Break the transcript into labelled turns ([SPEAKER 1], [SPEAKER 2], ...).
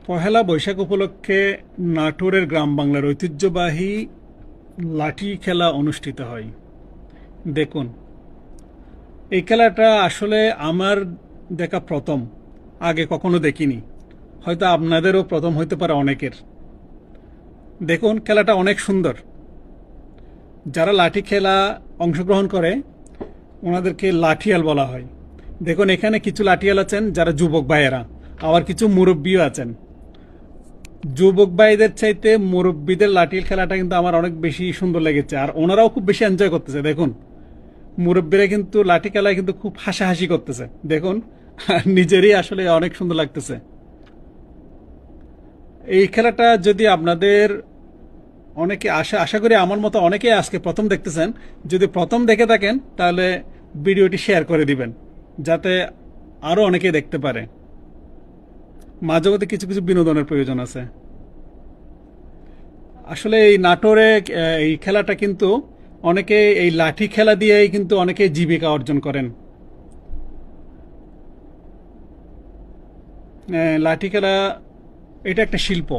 [SPEAKER 1] পহেলা বৈশাখ উপলক্ষে নাটোরের গ্রাম বাংলার ঐতিহ্যবাহী লাঠি খেলা অনুষ্ঠিত হয়। দেখুন, এই খেলাটা আসলে আমার দেখা প্রথম, আগে কখনো দেখিনি। হয়তো আপনাদেরও প্রথম হইতে পারে অনেকের। দেখুন, খেলাটা অনেক সুন্দর। যারা লাঠি খেলা অংশগ্রহণ করে ওনাদেরকে লাঠিয়াল বলা হয়। দেখুন, এখানে কিছু লাঠিয়াল আছেন যারা যুবক ভাইয়েরা, আবার কিছু মুরব্বীও আছেন। যুবক ভাইদের চাইতে মুরব্বীদের লাঠির খেলাটা কিন্তু আমার অনেক বেশি সুন্দর লেগেছে, আর ওনারাও খুব বেশি এনজয় করতেছে। দেখুন, মুরব্বীরা কিন্তু লাঠি খেলায় কিন্তু খুব হাসাহাসি করতেছে। দেখুন, নিজেরই আসলে অনেক সুন্দর লাগতেছে। এই খেলাটা যদি আপনাদের অনেকে আশা আশা করি আমার মতো অনেকে আজকে প্রথম দেখতেছেন, যদি প্রথম দেখে থাকেন তাহলে ভিডিওটি শেয়ার করে দিবেন, যাতে আরো অনেকে দেখতে পারে। মাঝে মধ্যে কিছু কিছু বিনোদনের প্রয়োজন আছে। আসলে এই নাটোরে এই খেলাটা কিন্তু অনেকে এই লাঠি খেলা দিয়েই কিন্তু অনেকে জীবিকা অর্জন করেন। লাঠি খেলা এটা একটা শিল্প।